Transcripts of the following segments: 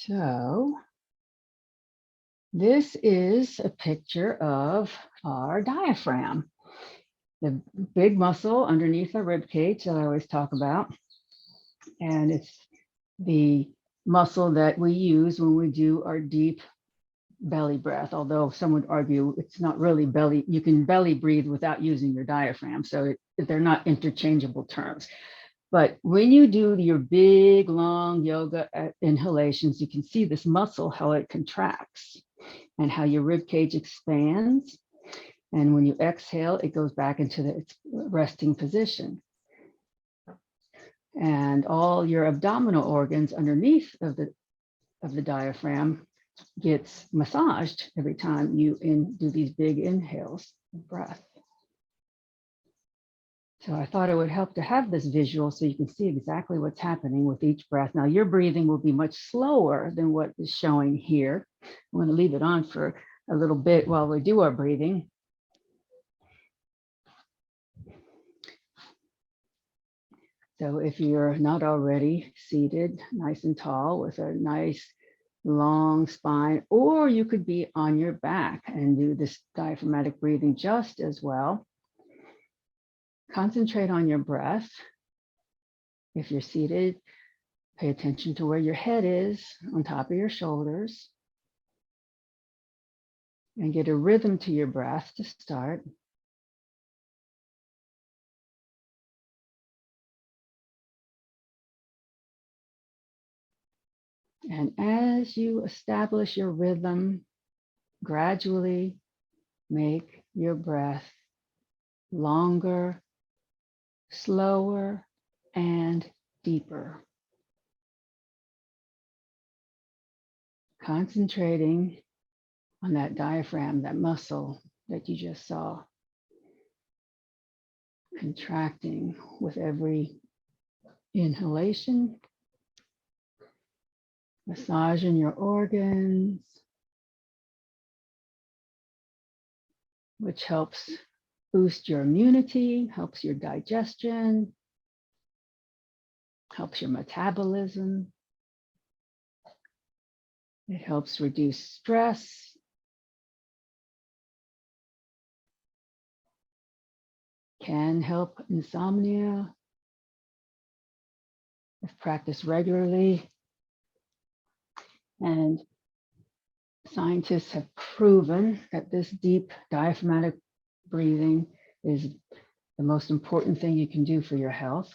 So this is a picture of our diaphragm, the big muscle underneath our rib cage that I always talk about. And it's the muscle that we use when we do our deep belly breath, although some would argue it's not really belly. You can belly breathe without using your diaphragm. So they're not interchangeable terms. But when you do your big, long yoga inhalations, you can see this muscle, how it contracts and how your rib cage expands. And when you exhale, it goes back into its resting position. And all your abdominal organs underneath of the diaphragm gets massaged every time you do these big inhales of breath. So I thought it would help to have this visual so you can see exactly what's happening with each breath. Now your breathing will be much slower than what is showing here. I'm going to leave it on for a little bit while we do our breathing. So if you're not already seated nice and tall with a nice long spine, or you could be on your back and do this diaphragmatic breathing just as well. Concentrate on your breath. If you're seated, pay attention to where your head is on top of your shoulders and get a rhythm to your breath to start. And as you establish your rhythm, gradually make your breath longer, slower, and deeper. Concentrating on that diaphragm, that muscle that you just saw, contracting with every inhalation, massaging your organs, which helps boost your immunity, helps your digestion, helps your metabolism. It helps reduce stress. Can help insomnia if practiced regularly. And scientists have proven that this deep diaphragmatic breathing is the most important thing you can do for your health.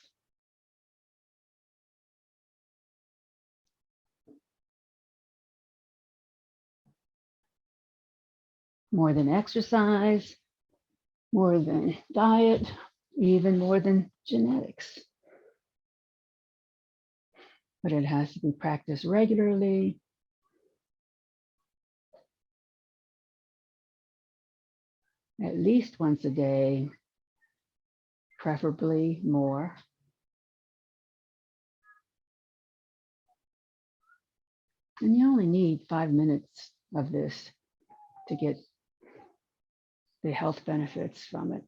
More than exercise, more than diet, even more than genetics. But it has to be practiced regularly. At least once a day, preferably more. And you only need 5 minutes of this to get the health benefits from it.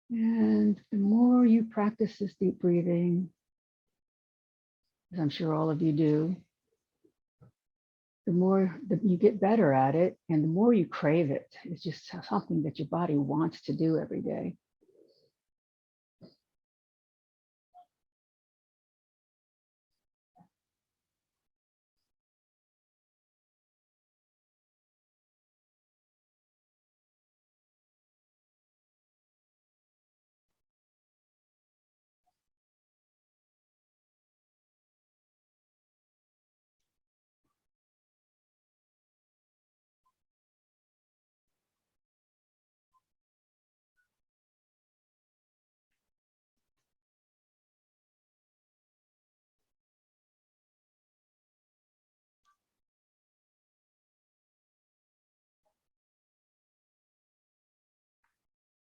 And the more you practice this deep breathing, as I'm sure all of you do, the more that you get better at it and the more you crave it. It's just something that your body wants to do every day.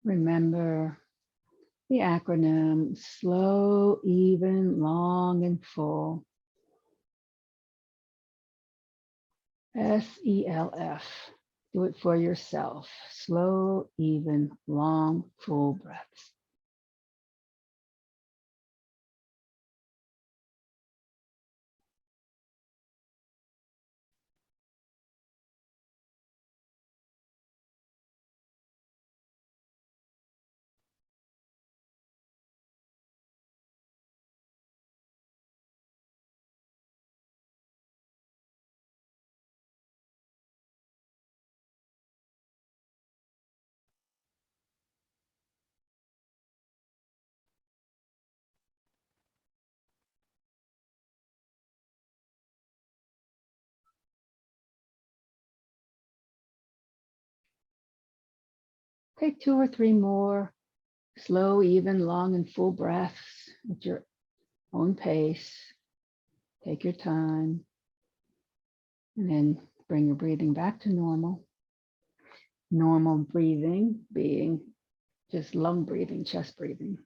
Remember the acronym: slow, even, long, and full. SELF. Do it for yourself. Slow, even, long, full breaths. Take 2 or 3 more slow, even, long, and full breaths at your own pace. Take your time. And then bring your breathing back to normal. Normal breathing being just lung breathing, chest breathing.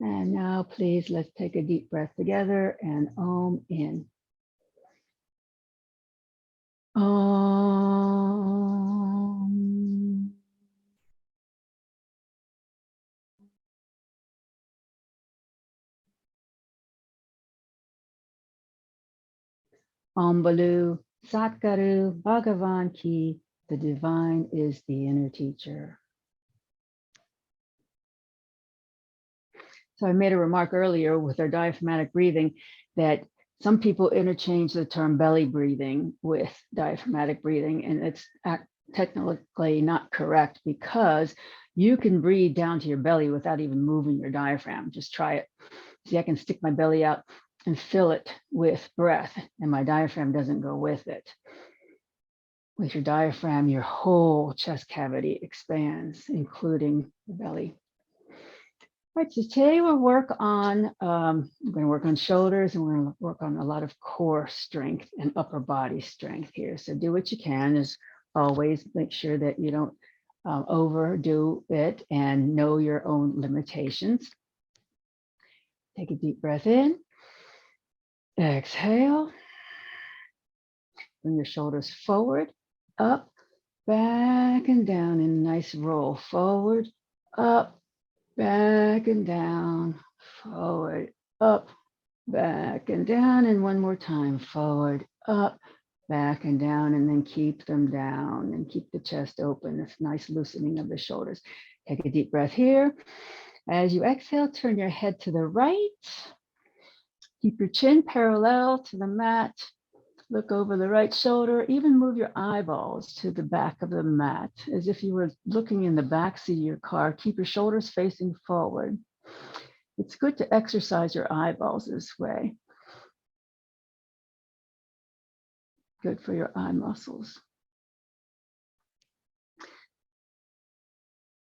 And now please, let's take a deep breath together and Om in. Om. Om Balu Satguru Bhagavan Ki, the divine is the inner teacher. So I made a remark earlier with our diaphragmatic breathing that some people interchange the term belly breathing with diaphragmatic breathing, and it's technically not correct because you can breathe down to your belly without even moving your diaphragm. Just try it. See, I can stick my belly out and fill it with breath, and my diaphragm doesn't go with it. With your diaphragm, your whole chest cavity expands, including the belly. All right, so today we'll work on, we're going to work on shoulders, and we're going to work on a lot of core strength and upper body strength here. So do what you can. As always, make sure that you don't overdo it and know your own limitations. Take a deep breath in. Exhale. Bring your shoulders forward, up, back, and down in a nice roll. Forward, up, back, and down. Forward, up, back, and down. And one more time. Forward, up, back, and down. And then keep them down and keep the chest open. It's nice loosening of the shoulders. Take a deep breath here. As you exhale, turn your head to the right. Keep your chin parallel to the mat. Look over the right shoulder, even move your eyeballs to the back of the mat, as if you were looking in the backseat of your car. Keep your shoulders facing forward. It's good to exercise your eyeballs this way. Good for your eye muscles.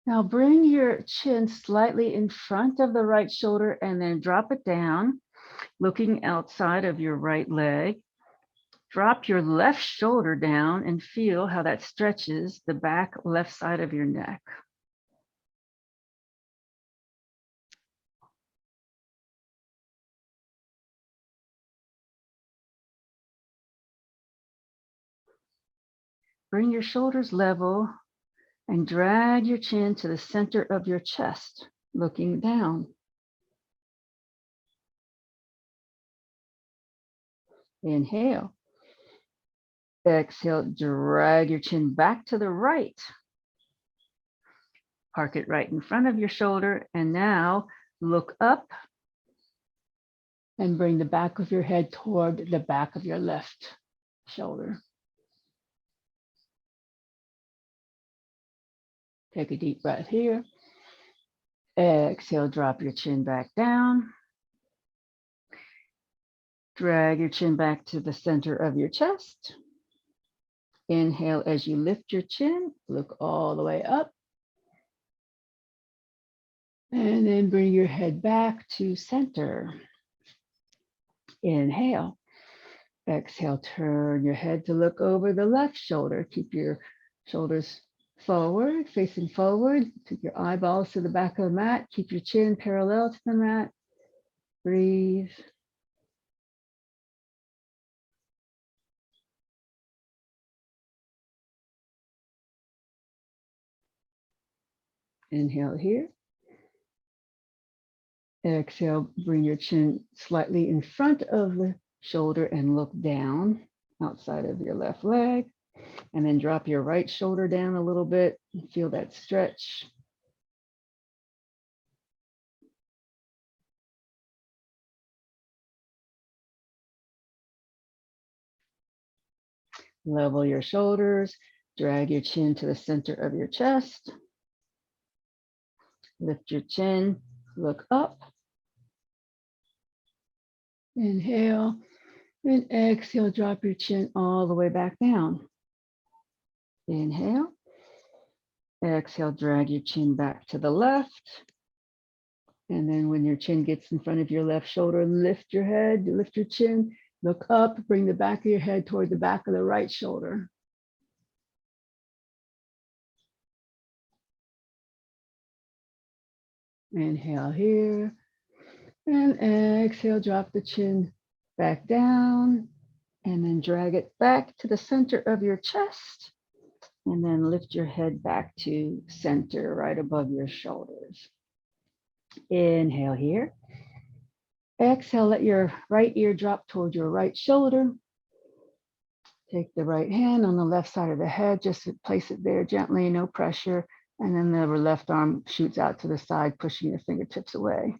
Now bring your chin slightly in front of the right shoulder and then drop it down, looking outside of your right leg. Drop your left shoulder down and feel how that stretches the back left side of your neck. Bring your shoulders level and drag your chin to the center of your chest, looking down. Inhale. Exhale, drag your chin back to the right. Park it right in front of your shoulder. And now look up and bring the back of your head toward the back of your left shoulder. Take a deep breath here. Exhale, drop your chin back down. Drag your chin back to the center of your chest. Inhale as you lift your chin, look all the way up. And then bring your head back to center. Inhale. Exhale, turn your head to look over the left shoulder. Keep your shoulders forward, facing forward. Take your eyeballs to the back of the mat. Keep your chin parallel to the mat. Breathe. Inhale here. Exhale, bring your chin slightly in front of the shoulder and look down outside of your left leg. And then drop your right shoulder down a little bit. Feel that stretch. Level your shoulders. Drag your chin to the center of your chest. Lift your chin. Look up. Inhale. And exhale, drop your chin all the way back down. Inhale. Exhale, drag your chin back to the left. And then when your chin gets in front of your left shoulder, lift your head, lift your chin, look up, bring the back of your head toward the back of the right shoulder. Inhale here. And exhale, drop the chin back down. And then drag it back to the center of your chest. And then lift your head back to center right above your shoulders. Inhale here. Exhale, let your right ear drop toward your right shoulder. Take the right hand on the left side of the head, just place it there gently, no pressure. And then the left arm shoots out to the side, pushing your fingertips away.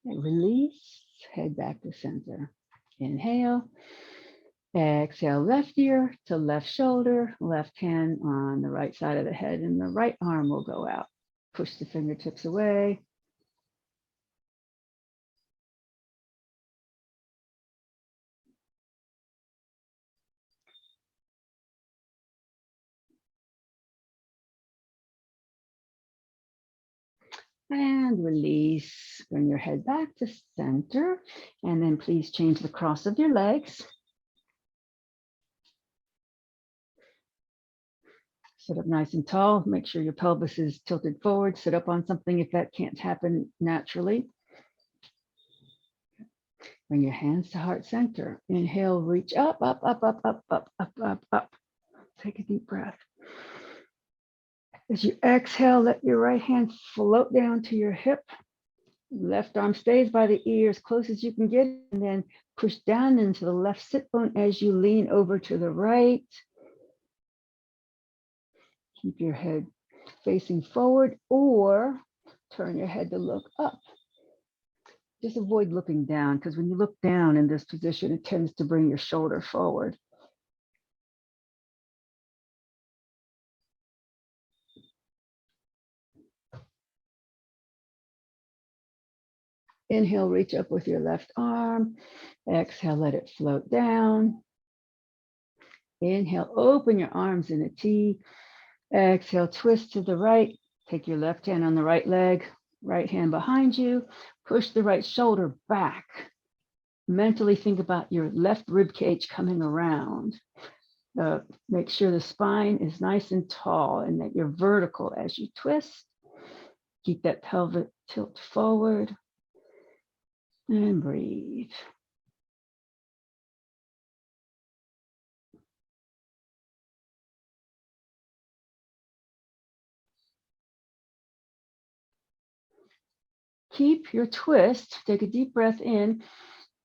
And release, head back to center. Inhale. Exhale, left ear to left shoulder, left hand on the right side of the head, and the right arm will go out. Push the fingertips away. And release. Bring your head back to center. And then please change the cross of your legs. Sit up nice and tall. Make sure your pelvis is tilted forward. Sit up on something if that can't happen naturally. Bring your hands to heart center. Inhale, reach up, up, up, up, up, up, up, up, up. Take a deep breath. As you exhale, let your right hand float down to your hip. Left arm stays by the ear as close as you can get, and then push down into the left sit bone as you lean over to the right. Keep your head facing forward or turn your head to look up. Just avoid looking down, because when you look down in this position, it tends to bring your shoulder forward. Inhale, reach up with your left arm. Exhale, let it float down. Inhale, open your arms in a T. Exhale, twist to the right. Take your left hand on the right leg, right hand behind you. Push the right shoulder back. Mentally think about your left rib cage coming around. Make sure the spine is nice and tall and that you're vertical as you twist. Keep that pelvic tilt forward and breathe. Keep your twist, take a deep breath in,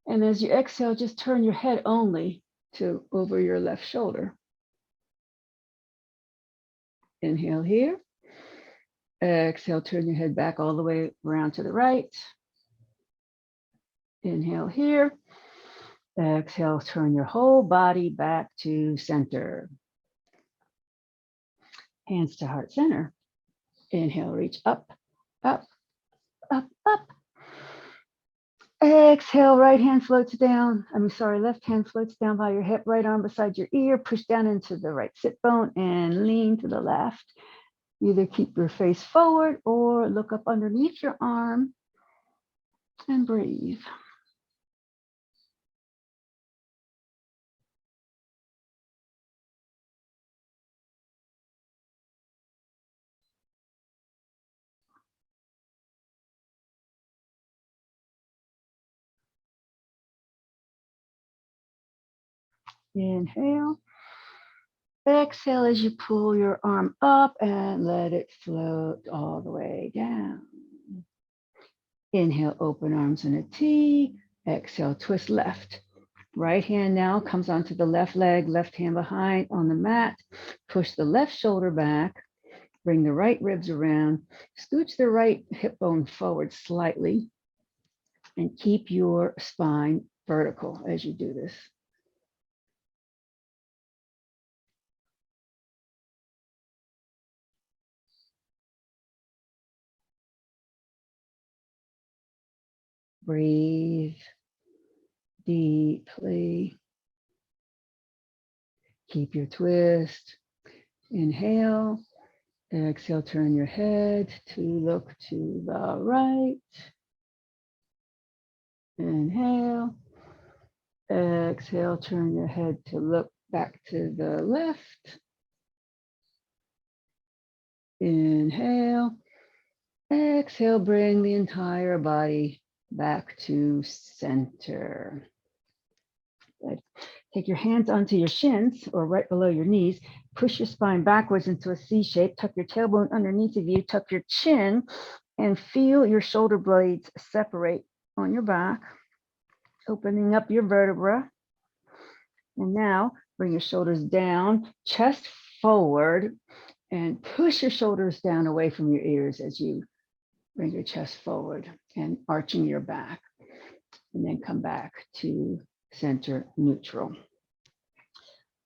and as you exhale, just turn your head only to over your left shoulder. Inhale here. Exhale, turn your head back all the way around to the right. Inhale here. Exhale, turn your whole body back to center. Hands to heart center. Inhale, reach up, up, up, up. Exhale, right hand floats down. Left hand floats down by your hip, right arm beside your ear. Push down into the right sit bone and lean to the left. Either keep your face forward or look up underneath your arm and breathe. Inhale. Exhale as you pull your arm up and let it float all the way down. Inhale, open arms in a T. Exhale, twist left. Right hand now comes onto the left leg, left hand behind on the mat. Push the left shoulder back. Bring the right ribs around. Scooch the right hip bone forward slightly. And keep your spine vertical as you do this. Breathe deeply. Keep your twist. Inhale. Exhale, turn your head to look to the right. Inhale. Exhale, turn your head to look back to the left. Inhale. Exhale, bring the entire body back to center. Good. Take your hands onto your shins or right below your knees. Push your spine backwards into a C shape. Tuck your tailbone underneath of you. Tuck your chin and feel your shoulder blades separate on your back, opening up your vertebra. And now bring your shoulders down, chest forward, and push your shoulders down away from your ears as you bring your chest forward and arching your back. And then come back to center neutral.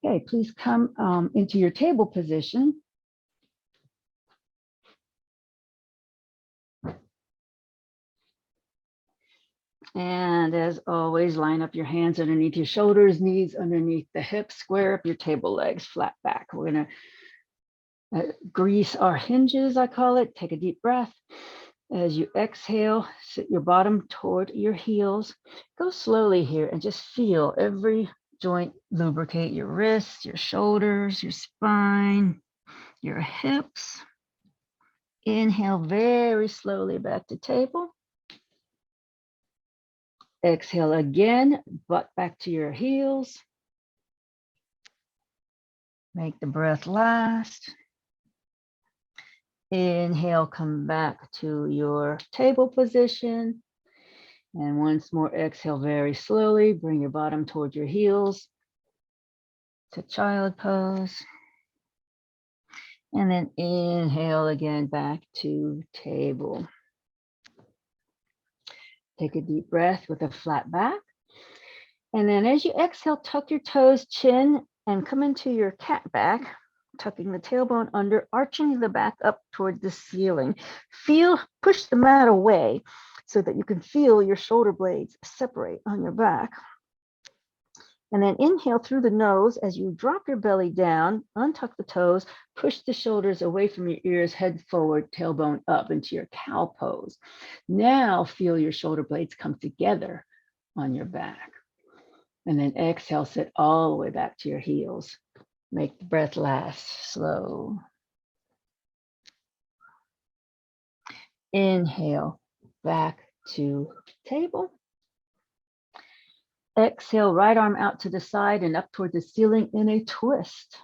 Okay, please come into your table position. And as always, line up your hands underneath your shoulders, knees underneath the hips, square up your table legs, flat back. We're gonna grease our hinges, I call it. Take a deep breath. As you exhale, sit your bottom toward your heels. Go slowly here and just feel every joint lubricate, your wrists, your shoulders, your spine, your hips. Inhale very slowly back to table. Exhale again, butt back to your heels. Make the breath last. Inhale, come back to your table position. And once more, exhale very slowly. Bring your bottom towards your heels to child pose. And then inhale again back to table. Take a deep breath with a flat back. And then as you exhale, tuck your toes, chin, and come into your cat back, tucking the tailbone under, arching the back up toward the ceiling. Push the mat away so that you can feel your shoulder blades separate on your back. And then inhale through the nose as you drop your belly down, untuck the toes, push the shoulders away from your ears, head forward, tailbone up into your cow pose. Now feel your shoulder blades come together on your back. And then exhale, sit all the way back to your heels. Make the breath last, slow. Inhale, back to table. Exhale, right arm out to the side and up toward the ceiling in a twist.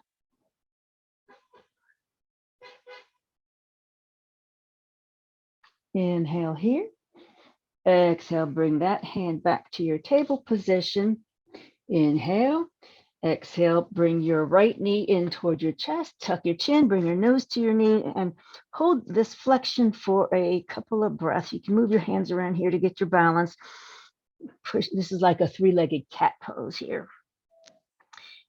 Inhale here. Exhale, bring that hand back to your table position. Inhale. Exhale, bring your right knee in toward your chest, tuck your chin, bring your nose to your knee, and hold this flexion for a couple of breaths. You can move your hands around here to get your balance. Push. This is like a three-legged cat pose here.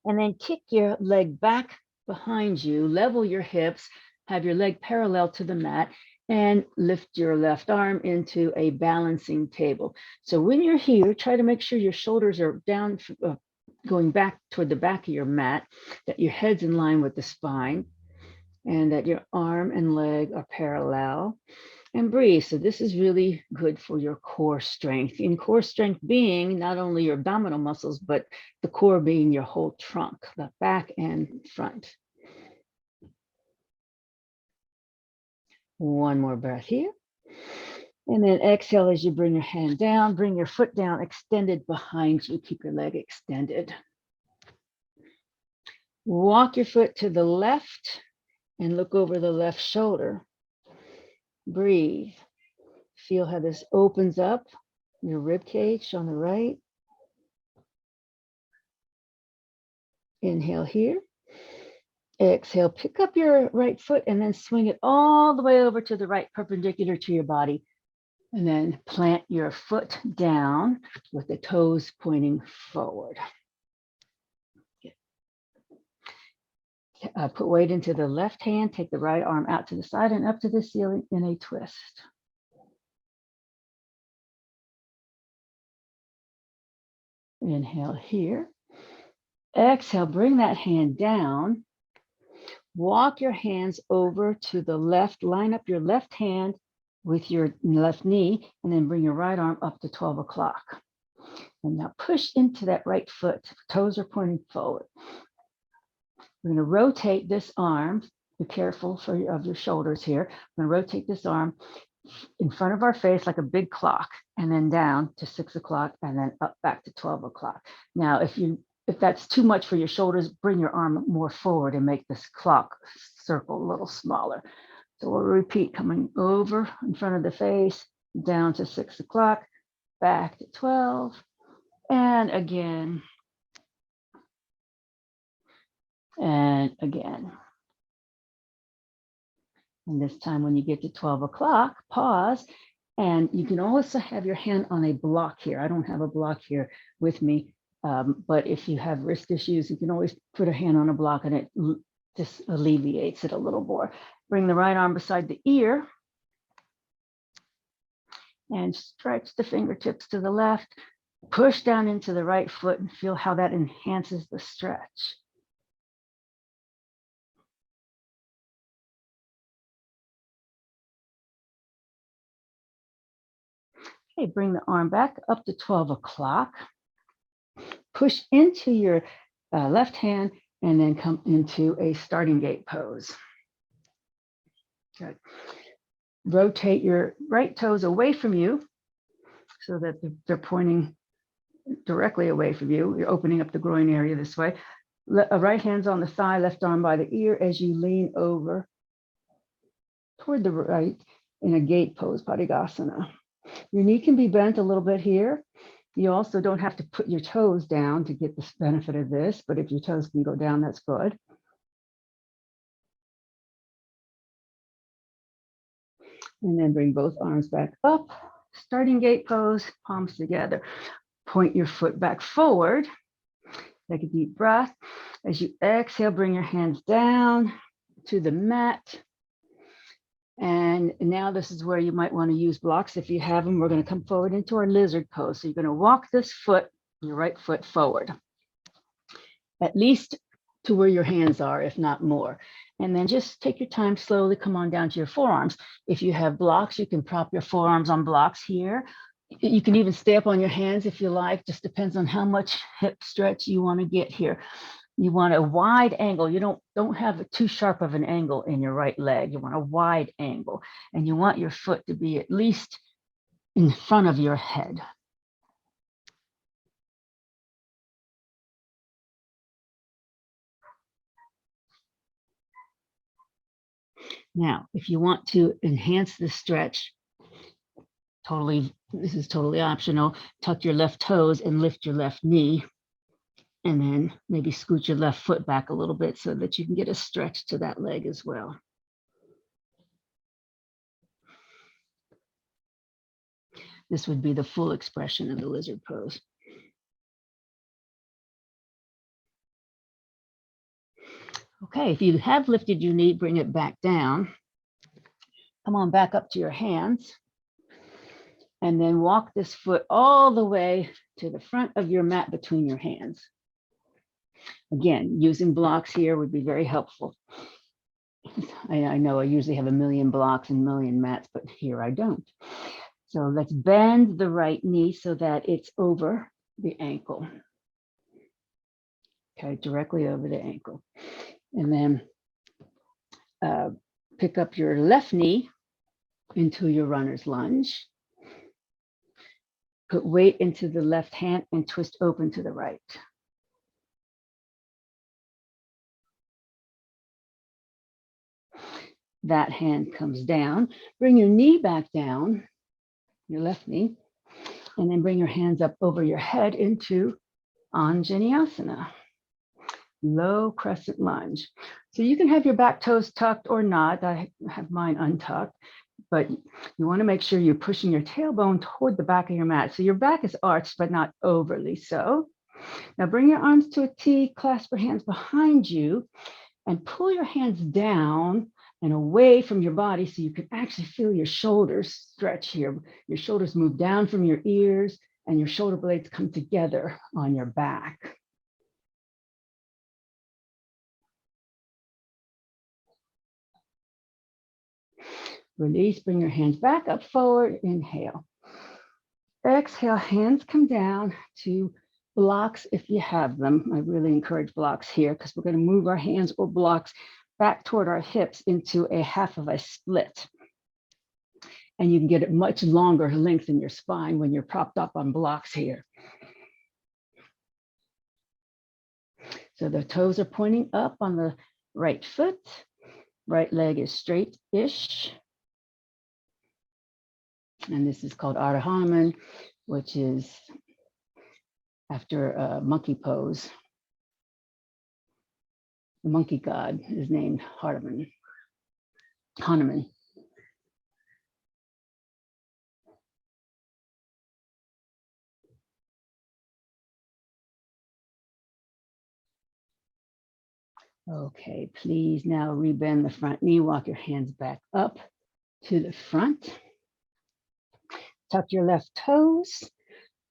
And then kick your leg back behind you, level your hips, have your leg parallel to the mat, and lift your left arm into a balancing table. So when you're here, try to make sure your shoulders are down, going back toward the back of your mat, that your head's in line with the spine, and that your arm and leg are parallel. And breathe. So this is really good for your core strength. And core strength being not only your abdominal muscles, but the core being your whole trunk, the back and front. One more breath here. And then exhale as you bring your hand down, bring your foot down, extended behind you. Keep your leg extended. Walk your foot to the left and look over the left shoulder. Breathe. Feel how this opens up your rib cage on the right. Inhale here. Exhale, pick up your right foot and then swing it all the way over to the right, perpendicular to your body. And then plant your foot down with the toes pointing forward. Put weight into the left hand, take the right arm out to the side and up to the ceiling in a twist. Inhale here. Exhale, bring that hand down. Walk your hands over to the left, line up your left hand with your left knee, and then bring your right arm up to 12 o'clock. And now push into that right foot. Toes are pointing forward. We're going to rotate this arm. Be careful of your shoulders here. We're going to rotate this arm in front of our face like a big clock, and then down to 6 o'clock, and then up back to 12 o'clock. Now, if that's too much for your shoulders, bring your arm more forward and make this clock circle a little smaller. So we'll repeat, coming over in front of the face, down to 6 o'clock, back to 12, and again, and again. And this time when you get to 12 o'clock, pause, and you can also have your hand on a block here. I don't have a block here with me, but if you have wrist issues, you can always put a hand on a block and it just alleviates it a little more. Bring the right arm beside the ear and stretch the fingertips to the left. Push down into the right foot and feel how that enhances the stretch. Okay, bring the arm back up to 12 o'clock. Push into your left hand and then come into a starting gate pose. Good. Rotate your right toes away from you so that they're pointing directly away from you. You're opening up the groin area this way. Right hand's on the thigh, left arm by the ear as you lean over toward the right in a gate pose, Padangusthasana. Your knee can be bent a little bit here. You also don't have to put your toes down to get the benefit of this, but if your toes can go down, that's good. And then bring both arms back up, starting gate pose, palms together. Point your foot back forward. Take a deep breath. As you exhale, bring your hands down to the mat. And now this is where you might want to use blocks. If you have them, we're going to come forward into our lizard pose. So you're going to walk this foot, your right foot forward, at least to where your hands are, if not more. And then just take your time, slowly come on down to your forearms. If you have blocks, you can prop your forearms on blocks here. You can even stay up on your hands if you like, just depends on how much hip stretch you want to get here. You want a wide angle. You don't have too sharp of an angle in your right leg. You want a wide angle, and you want your foot to be at least in front of your head. Now, if you want to enhance the stretch, this is totally optional. Tuck your left toes and lift your left knee. And then maybe scoot your left foot back a little bit so that you can get a stretch to that leg as well. This would be the full expression of the lizard pose. Okay, if you have lifted your knee, bring it back down. Come on back up to your hands. And then walk this foot all the way to the front of your mat between your hands. Again, using blocks here would be very helpful. I know I usually have a million blocks and a million mats, but here I don't. So let's bend the right knee so that it's over the ankle. Okay, directly over the ankle. And then pick up your left knee into your runner's lunge. Put weight into the left hand and twist open to the right. That hand comes down. Bring your knee back down, your left knee, and then bring your hands up over your head into Anjaneyasana, low crescent lunge. So you can have your back toes tucked or not. I have mine untucked, but you want to make sure you're pushing your tailbone toward the back of your mat. So your back is arched, but not overly so. Now bring your arms to a T, clasp your hands behind you, and pull your hands down and away from your body so you can actually feel your shoulders stretch here. Your shoulders move down from your ears and your shoulder blades come together on your back. Release, bring your hands back up forward, inhale. Exhale, hands come down to blocks if you have them. I really encourage blocks here because we're going to move our hands or blocks back toward our hips into a half of a split. And you can get a much longer length in your spine when you're propped up on blocks here. So the toes are pointing up on the right foot. Right leg is straight-ish. And this is called Ardha Hanuman, which is after a monkey pose. The monkey god is named Hanuman. Okay, please now rebend the front knee, walk your hands back up to the front. Tuck your left toes,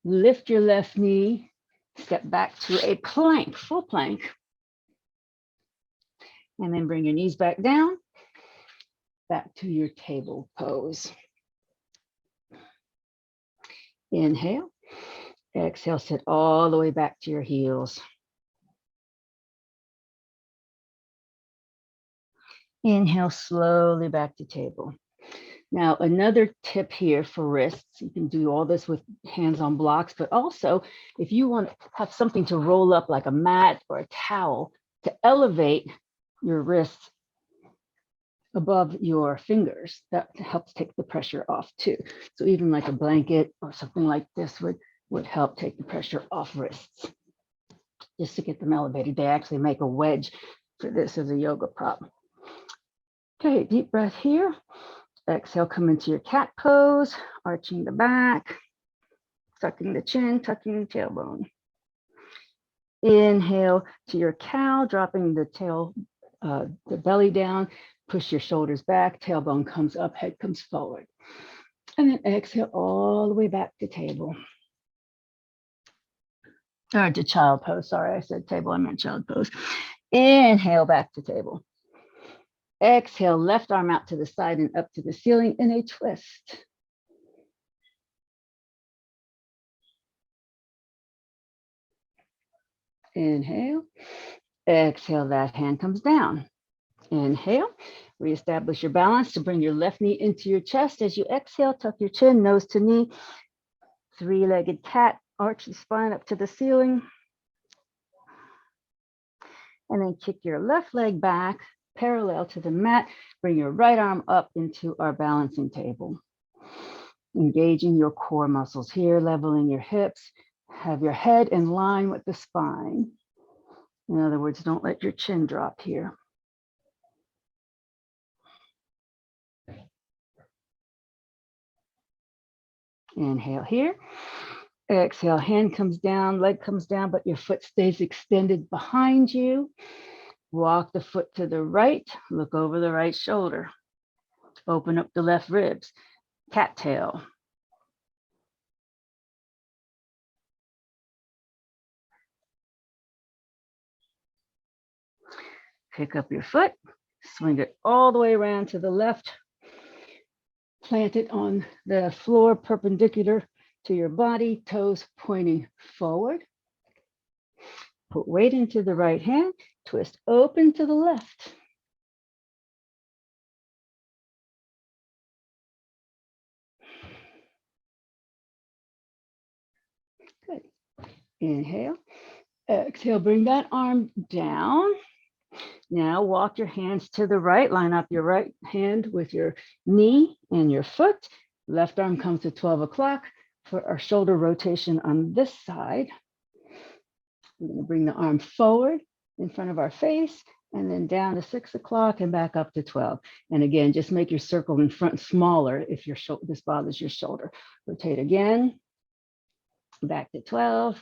lift your left knee, step back to a plank, full plank. And then bring your knees back down, back to your table pose. Inhale, exhale, sit all the way back to your heels. Inhale, slowly back to table. Now, another tip here for wrists, you can do all this with hands on blocks, but also if you want to have something to roll up like a mat or a towel to elevate your wrists above your fingers, that helps take the pressure off too. So even like a blanket or something like this would help take the pressure off wrists, just to get them elevated. They actually make a wedge for this as a yoga prop. Okay, deep breath here. Exhale, come into your cat pose, arching the back, tucking the chin, tucking the tailbone. Inhale to your cow, dropping the tail, the belly down, push your shoulders back, tailbone comes up, head comes forward. And then exhale all the way back to table. Or to child pose, sorry, I said table, I meant child pose. Inhale back to table. Exhale, left arm out to the side and up to the ceiling in a twist. Inhale, exhale, that hand comes down. Inhale, reestablish your balance to bring your left knee into your chest. As you exhale, tuck your chin, nose to knee, three-legged cat, arch the spine up to the ceiling. And then kick your left leg back, parallel to the mat. Bring your right arm up into our balancing table. Engaging your core muscles here, leveling your hips. Have your head in line with the spine. In other words, don't let your chin drop here. Inhale here. Exhale, hand comes down, leg comes down, but your foot stays extended behind you. Walk the foot to the right, look over the right shoulder. Open up the left ribs, cattail. Pick up your foot, swing it all the way around to the left, plant it on the floor perpendicular to your body, toes pointing forward. Put weight into the right hand, twist open to the left. Good. Inhale, exhale, bring that arm down. Now walk your hands to the right, line up your right hand with your knee and your foot. Left arm comes to 12 o'clock for our shoulder rotation on this side. We're going to bring the arm forward in front of our face and then down to 6 o'clock and back up to 12. And again, just make your circle in front smaller if this bothers your shoulder. Rotate again, back to 12,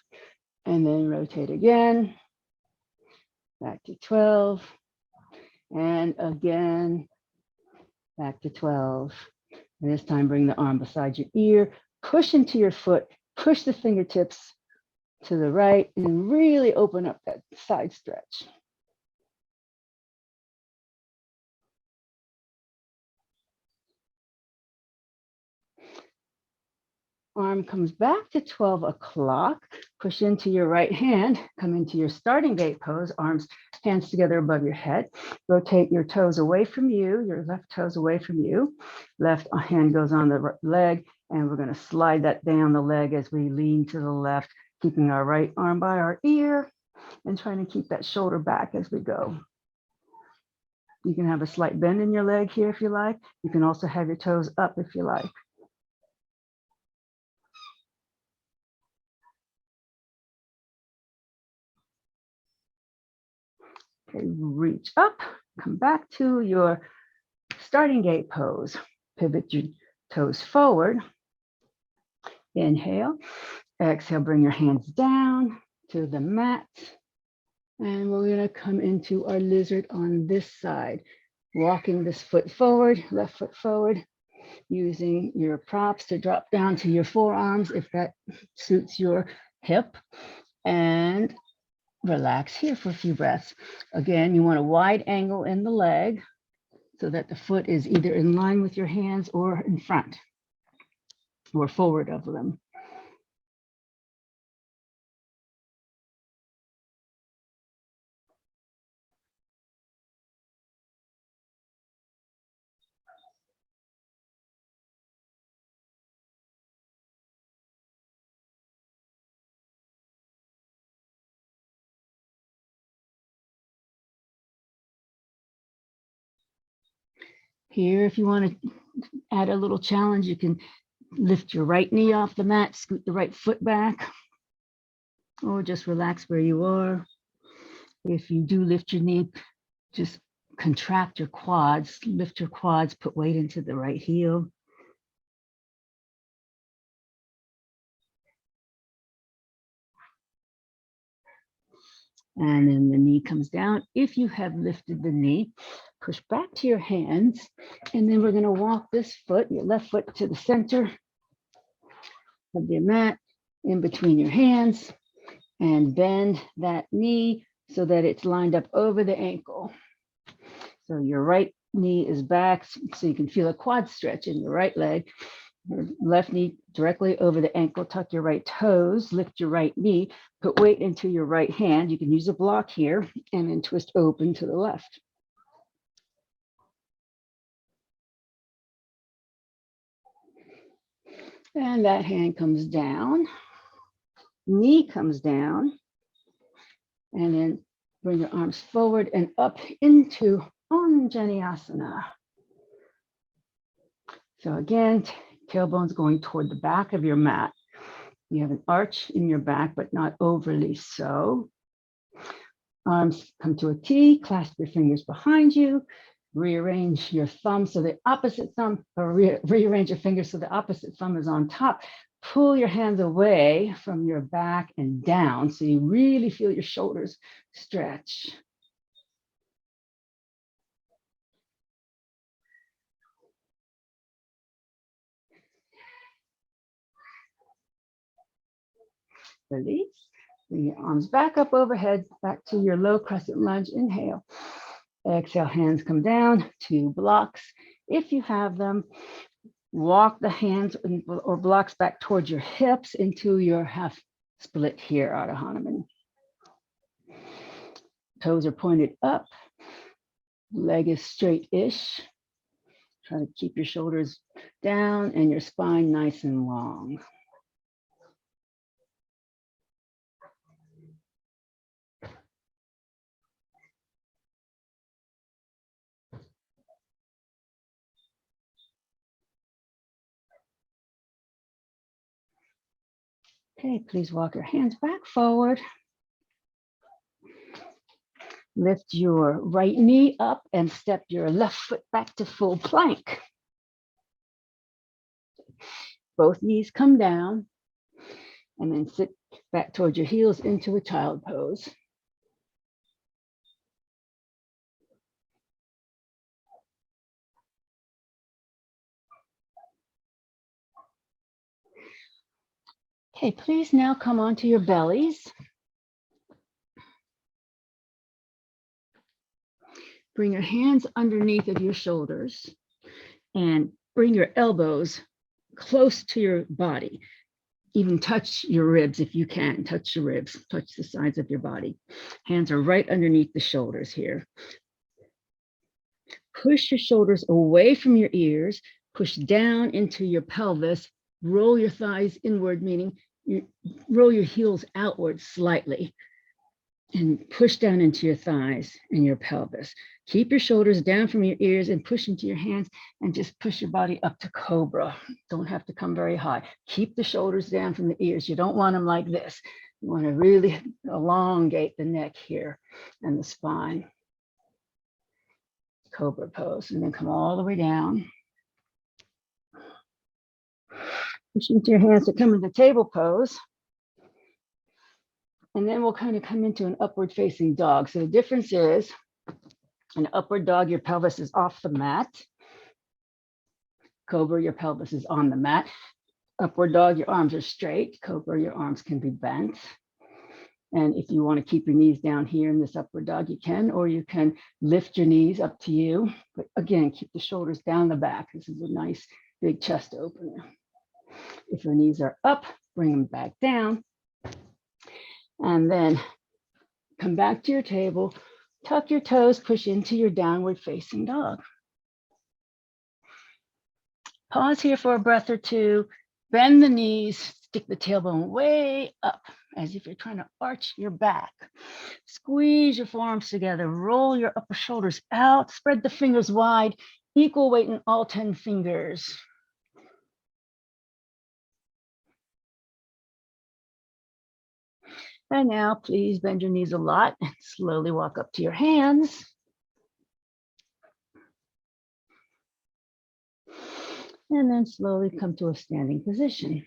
and then rotate again, back to 12, and again, back to 12. And this time, bring the arm beside your ear, push into your foot, push the fingertips to the right, and really open up that side stretch. Arm comes back to 12 o'clock. Push into your right hand, come into your starting gate pose, hands together above your head. Rotate your toes away from you, your left toes away from you. Left hand goes on the right leg, and we're going to slide that down the leg as we lean to the left, keeping our right arm by our ear and trying to keep that shoulder back as we go. You can have a slight bend in your leg here if you like. You can also have your toes up if you like. Okay, reach up, come back to your starting gate pose. Pivot your toes forward. Inhale, exhale, bring your hands down to the mat. And we're gonna come into our lizard on this side. Walking this foot forward, left foot forward, using your props to drop down to your forearms if that suits your hip. And relax here for a few breaths. Again, you want a wide angle in the leg so that the foot is either in line with your hands or in front or forward of them. Here, if you want to add a little challenge, you can lift your right knee off the mat, scoot the right foot back, or just relax where you are. If you do lift your knee, just contract your quads, lift your quads, put weight into the right heel. And then the knee comes down. If you have lifted the knee, push back to your hands. And then we're going to walk this foot, your left foot, to the center of the mat, in between your hands, and bend that knee so that it's lined up over the ankle. So your right knee is back, so you can feel a quad stretch in your right leg. Your left knee directly over the ankle, tuck your right toes, lift your right knee, put weight into your right hand. You can use a block here and then twist open to the left. And that hand comes down, knee comes down, and then bring your arms forward and up into Anjaneyasana. So again, tailbone's going toward the back of your mat. You have an arch in your back, but not overly so. Arms come to a T, clasp your fingers behind you, rearrange your thumb so the opposite thumb, or rearrange your fingers so the opposite thumb is on top. Pull your hands away from your back and down so you really feel your shoulders stretch. Release. Bring your arms back up overhead, back to your low crescent lunge. Inhale. Exhale, hands come down to blocks. If you have them, walk the hands or blocks back towards your hips into your half split here, Ardha Hanuman. Toes are pointed up. Leg is straight-ish. Try to keep your shoulders down and your spine nice and long. Okay, please walk your hands back forward. Lift your right knee up and step your left foot back to full plank. Both knees come down and then sit back towards your heels into a child pose. Okay, please now come onto your bellies. Bring your hands underneath of your shoulders and bring your elbows close to your body. Even touch your ribs if you can. Touch your ribs, touch the sides of your body. Hands are right underneath the shoulders here. Push your shoulders away from your ears, push down into your pelvis, roll your thighs inward, meaning you roll your heels outward slightly and push down into your thighs and your pelvis. Keep your shoulders down from your ears and push into your hands and just push your body up to cobra. Don't have to come very high. Keep the shoulders down from the ears. You don't want them like this. You want to really elongate the neck here and the spine. Cobra pose, and then come all the way down. Push into your hands to come into table pose. And then we'll kind of come into an upward facing dog. So the difference is an upward dog, your pelvis is off the mat. Cobra, your pelvis is on the mat. Upward dog, your arms are straight. Cobra, your arms can be bent. And if you want to keep your knees down here in this upward dog, you can, or you can lift your knees up to you. But again, keep the shoulders down the back. This is a nice big chest opener. If your knees are up, bring them back down. And then come back to your table, tuck your toes, push into your downward facing dog. Pause here for a breath or two, bend the knees, stick the tailbone way up as if you're trying to arch your back. Squeeze your forearms together, roll your upper shoulders out, spread the fingers wide, equal weight in all 10 fingers. And now please bend your knees a lot and slowly walk up to your hands. And then slowly come to a standing position.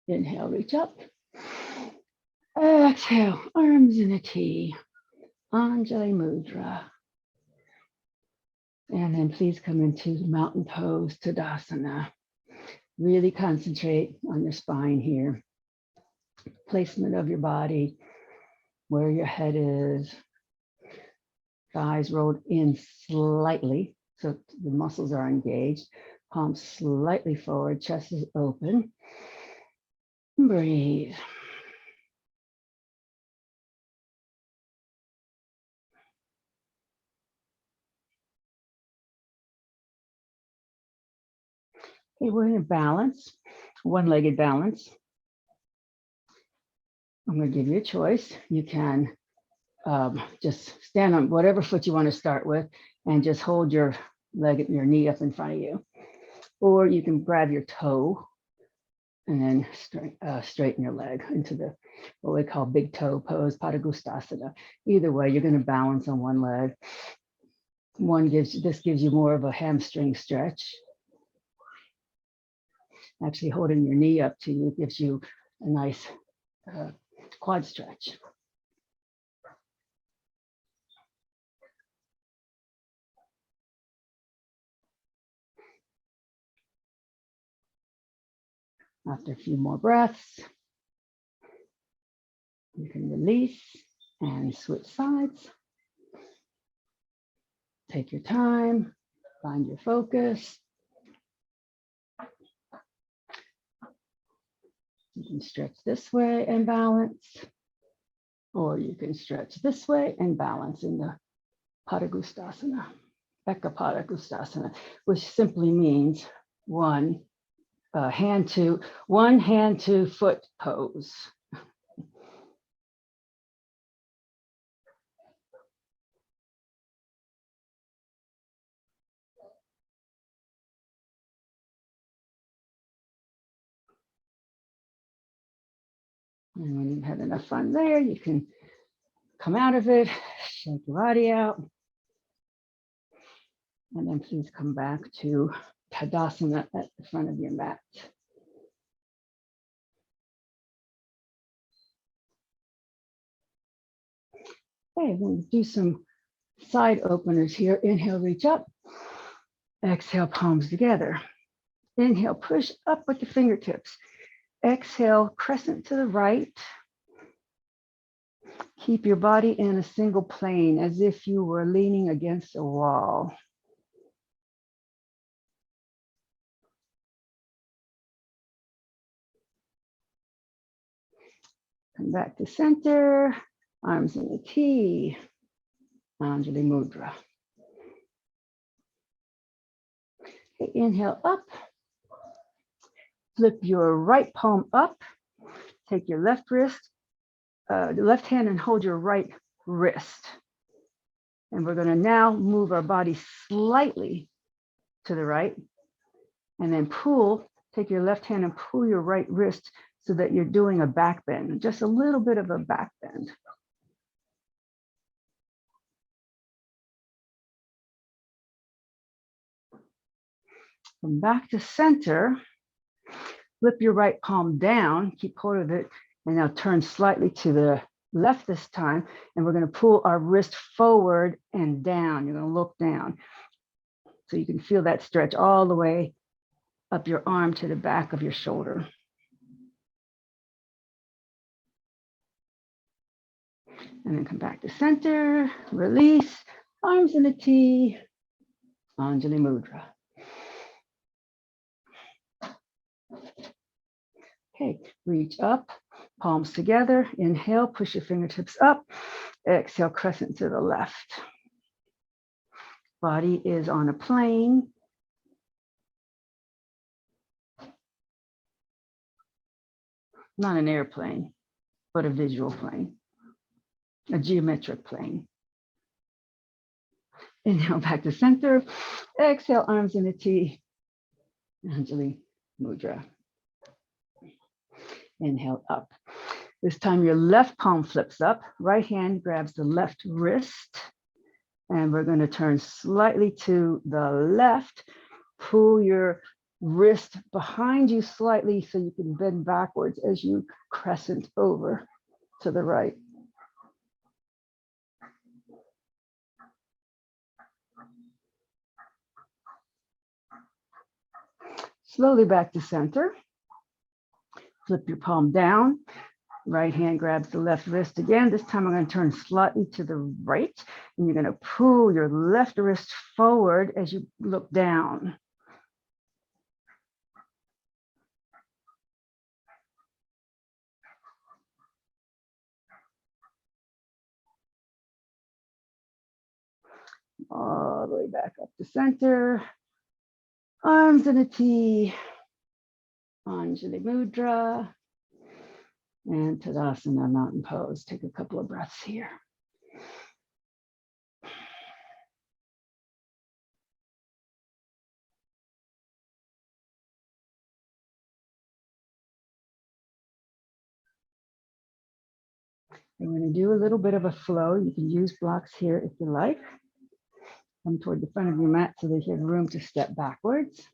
Inhale, reach up. Exhale, arms in a T. Anjali Mudra. And then please come into mountain pose, Tadasana. Really concentrate on your spine here. Placement of your body, where your head is. Thighs rolled in slightly, so the muscles are engaged. Palms slightly forward, chest is open. Breathe. Okay, we're in a balance, one-legged balance. I'm going to give you a choice. You can just stand on whatever foot you want to start with and just hold your leg, your knee up in front of you. Or you can grab your toe and then straighten your leg into the what we call big toe pose, Padangusthasana. Either way, you're going to balance on one leg. This gives you more of a hamstring stretch. Actually holding your knee up to you gives you a nice quad stretch. After a few more breaths, You can release and switch sides. Take your time, find your focus. You can stretch this way and balance, or you can stretch this way and balance in the Padangusthasana, Ekapadangusthasana, which simply means one hand to foot pose. And when you've had enough fun there, you can come out of it, shake your body out, and then please come back to Tadasana at the front of your mat. Okay, we'll do some side openers here. Inhale, reach up. Exhale, palms together. Inhale, push up with the fingertips. Exhale, crescent to the right. Keep your body in a single plane as if you were leaning against a wall. Come back to center, arms in the T, Anjali Mudra. Okay, inhale up, flip your right palm up, take your left wrist, the left hand and hold your right wrist. And we're gonna now move our body slightly to the right and then pull, take your left hand and pull your right wrist so that you're doing a back bend, just a little bit of a back bend. Come back to center, flip your right palm down, keep hold of it, and now turn slightly to the left this time, and we're gonna pull our wrist forward and down. You're gonna look down. So you can feel that stretch all the way up your arm to the back of your shoulder. And then come back to center, release, arms in a T, Anjali Mudra. Okay, reach up, palms together, inhale, push your fingertips up, exhale, crescent to the left. Body is on a plane. Not an airplane, but a visual plane, a geometric plane. Inhale back to center, exhale, arms in a T, Anjali Mudra. Inhale up. This time your left palm flips up, right hand grabs the left wrist, and we're going to turn slightly to the left, pull your wrist behind you slightly so you can bend backwards as you crescent over to the right. Slowly back to center. Flip your palm down. Right hand grabs the left wrist again. This time I'm going to turn slightly to the right, and you're going to pull your left wrist forward as you look down. All the way back up to center. Arms in a T, Anjali Mudra, and Tadasana, mountain pose. Take a couple of breaths here. I'm going to do a little bit of a flow. You can use blocks here if you like. Come toward the front of your mat so that you have room to step backwards.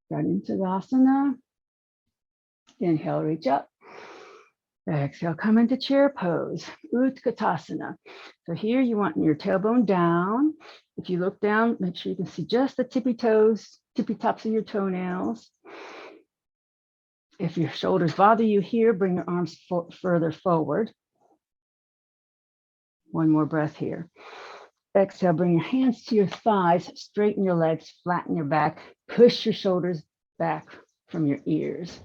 Start into Tadasana. Inhale, reach up. Exhale, come into chair pose, Utkatasana. So here you want your tailbone down. If you look down, make sure you can see just the tippy toes, tippy tops of your toenails. If your shoulders bother you here, bring your arms further forward. One more breath here. Exhale, bring your hands to your thighs, straighten your legs, flatten your back, push your shoulders back from your ears,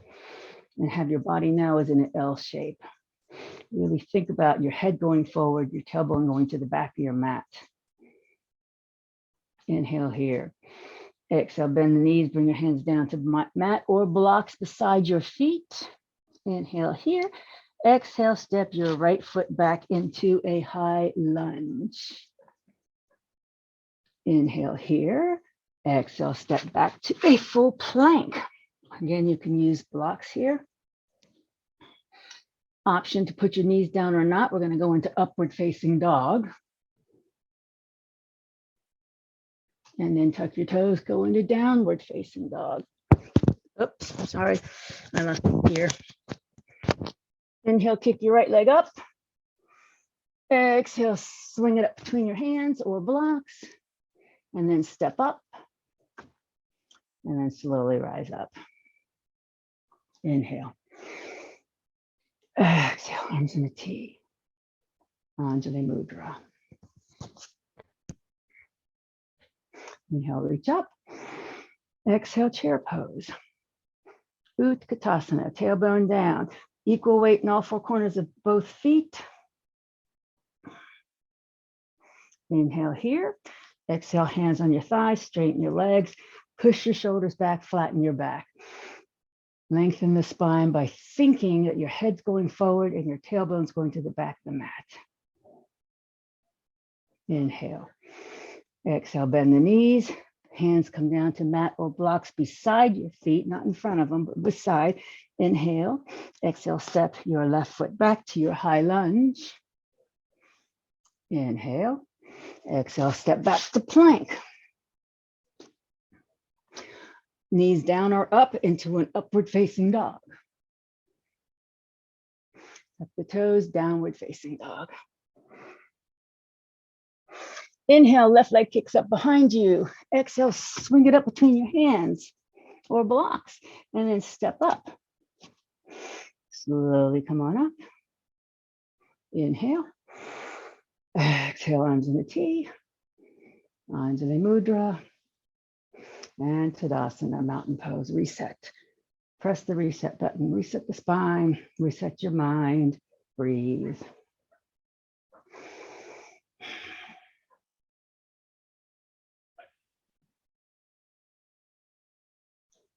and have your body now as in an L shape. Really think about your head going forward, your tailbone going to the back of your mat. Inhale here. Exhale, bend the knees, bring your hands down to mat or blocks beside your feet. Inhale here. Exhale, step your right foot back into a high lunge. Inhale here. Exhale, step back to a full plank. Again, you can use blocks here. Option to put your knees down or not. We're going to go into upward facing dog. And then tuck your toes, go into downward facing dog. Oops, sorry, I left it here. Inhale, kick your right leg up. Exhale, swing it up between your hands or blocks. And then step up. And then slowly rise up. Inhale. Exhale, arms in a T. Anjali Mudra. Inhale, reach up. Exhale, chair pose. Utkatasana, tailbone down. Equal weight in all four corners of both feet. Inhale here. Exhale, hands on your thighs, straighten your legs. Push your shoulders back, flatten your back. Lengthen the spine by thinking that your head's going forward and your tailbone's going to the back of the mat. Inhale. Exhale, bend the knees. Hands come down to mat or blocks beside your feet, not in front of them, but beside. Inhale. Exhale, step your left foot back to your high lunge. Inhale. Exhale, step back to plank. Knees down or up into an upward facing dog. Tuck the toes, downward facing dog. Inhale, left leg kicks up behind you. Exhale, swing it up between your hands or blocks, and then step up. Slowly come on up. Inhale. Exhale, arms in a T. Anjali Mudra. And Tadasana, mountain pose, reset. Press the reset button, reset the spine, reset your mind, breathe.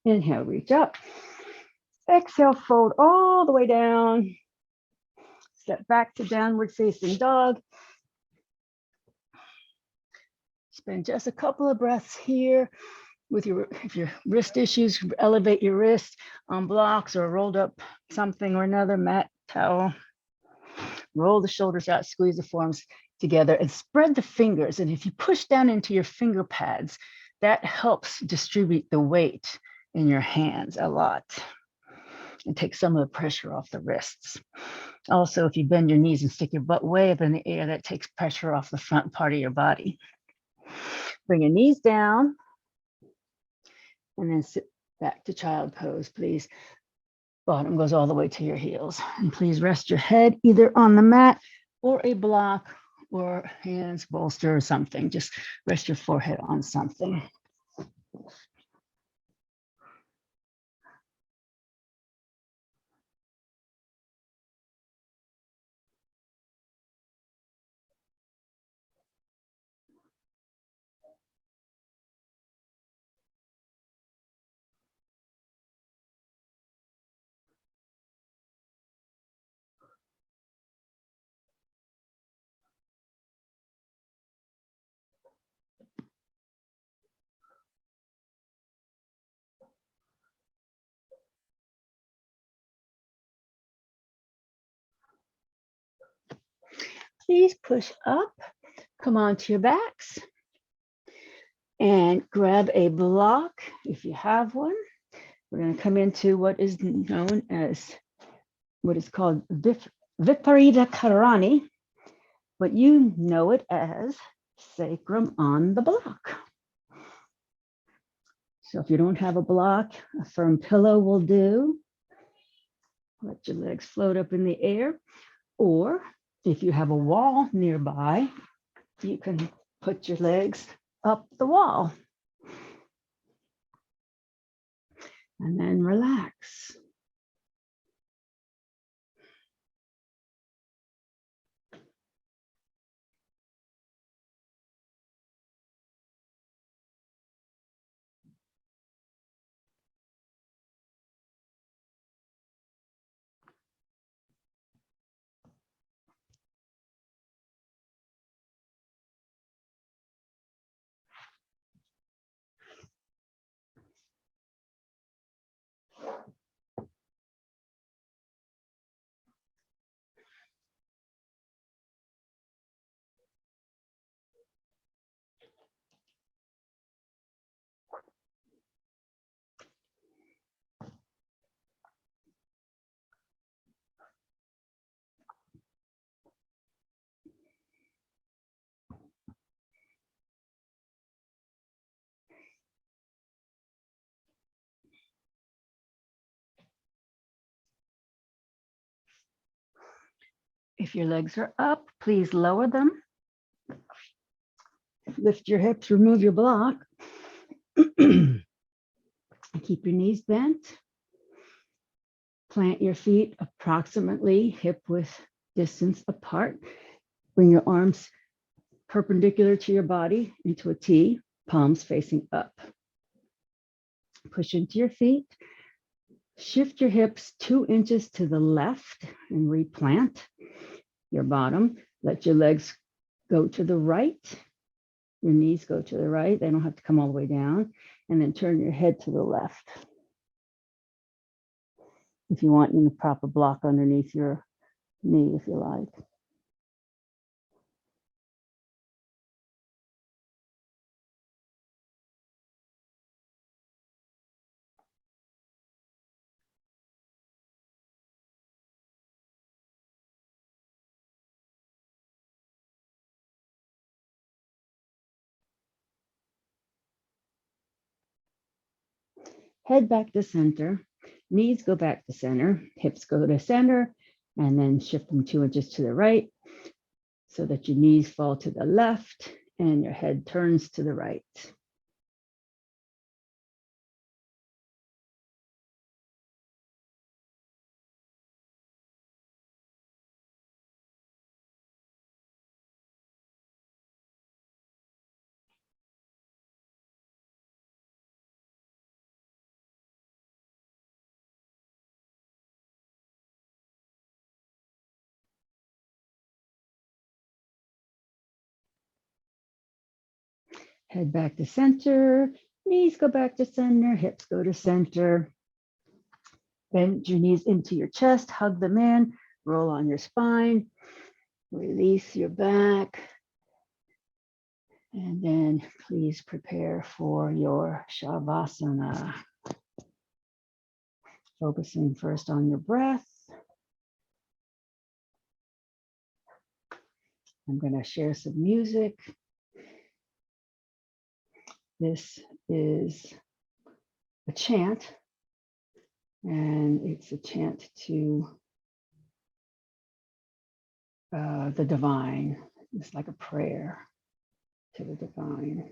Inhale, reach up. Exhale, fold all the way down. Step back to downward facing dog. Spend just a couple of breaths here. With if your wrist issues, elevate your wrist on blocks or rolled up something or another, mat, towel. Roll the shoulders out, squeeze the forearms together and spread the fingers. And if you push down into your finger pads, that helps distribute the weight in your hands a lot and take some of the pressure off the wrists. Also, if you bend your knees and stick your butt way up in the air, that takes pressure off the front part of your body. Bring your knees down and then sit back to child pose, please. Bottom goes all the way to your heels. And please rest your head either on the mat or a block or hands, bolster or something. Just rest your forehead on something. Please push up, come onto your backs, and grab a block if you have one. We're going to come into what is known as, what is called Viparita Karani, but you know it as sacrum on the block. So if you don't have a block, a firm pillow will do. Let your legs float up in the air. Or if you have a wall nearby, you can put your legs up the wall. And then relax. If your legs are up, please lower them. Lift your hips, remove your block. Keep your knees bent. Plant your feet approximately hip width distance apart. Bring your arms perpendicular to your body into a T, palms facing up. Push into your feet. Shift your hips 2 inches to the left and replant your bottom. Let your legs go to the right. Your knees go to the right. They don't have to come all the way down. And then turn your head to the left. If you want, you can prop a block underneath your knee if you like. Head back to center, knees go back to center, hips go to center, and then shift them 2 inches to the right so that your knees fall to the left and your head turns to the right. Head back to center, knees go back to center, hips go to center. Bend your knees into your chest, hug them in, roll on your spine, release your back. And then please prepare for your Shavasana. Focusing first on your breath. I'm going to share some music. This is a chant, and it's a chant to the divine. It's like a prayer to the divine.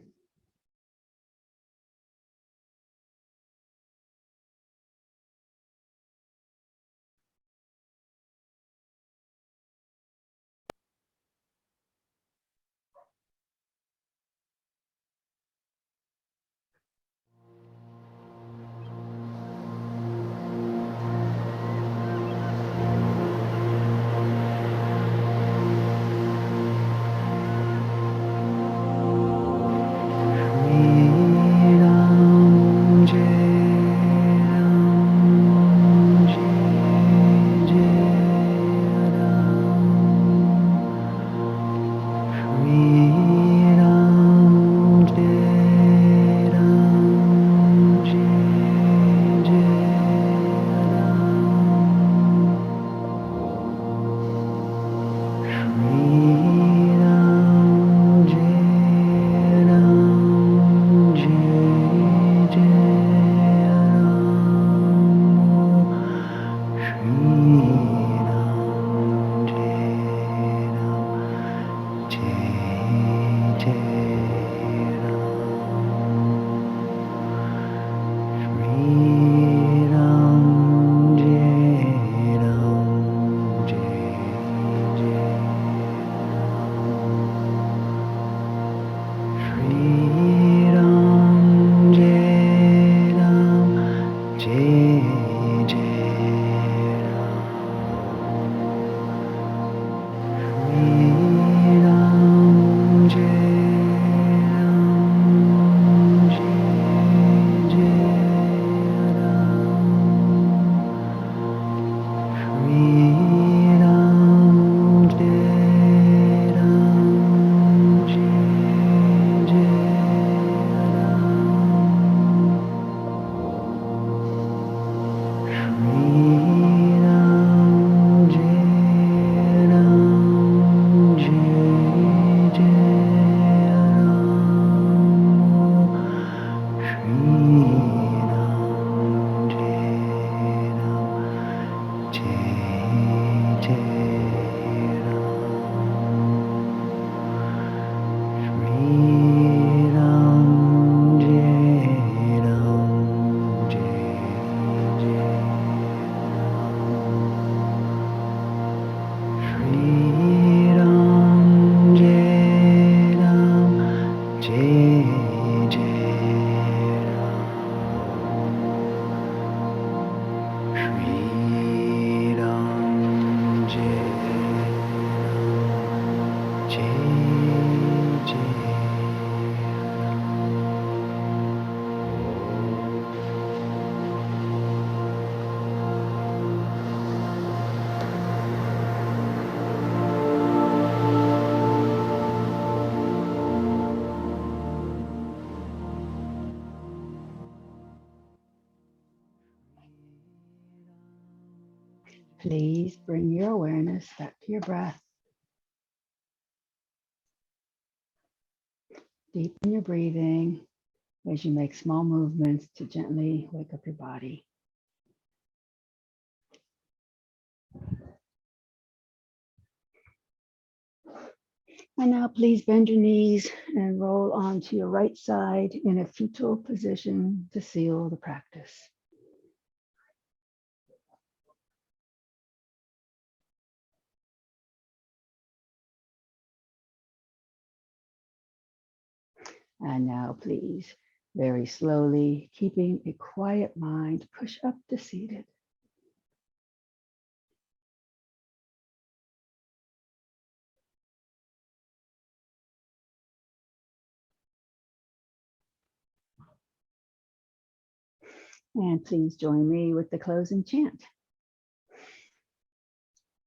Please bring your awareness back to your breath. Deepen your breathing as you make small movements to gently wake up your body. And now please bend your knees and roll onto your right side in a fetal position to seal the practice. And now please, very slowly, keeping a quiet mind, push up to seated. And please join me with the closing chant.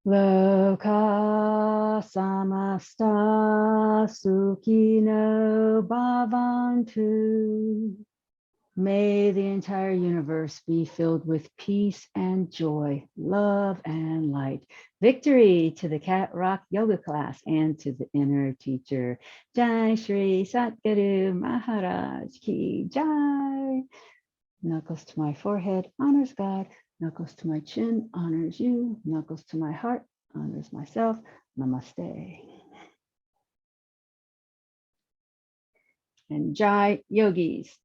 Loka samasta sukhino bhavantu. May the entire universe be filled with peace and joy, love and light. Victory to the Catroc yoga class and to the inner teacher. Jai Shri Satguru Maharaj Ki Jai. Knuckles to my forehead honors God. Knuckles to my chin honors you. Knuckles to my heart honors myself. Namaste. And Jai Yogis.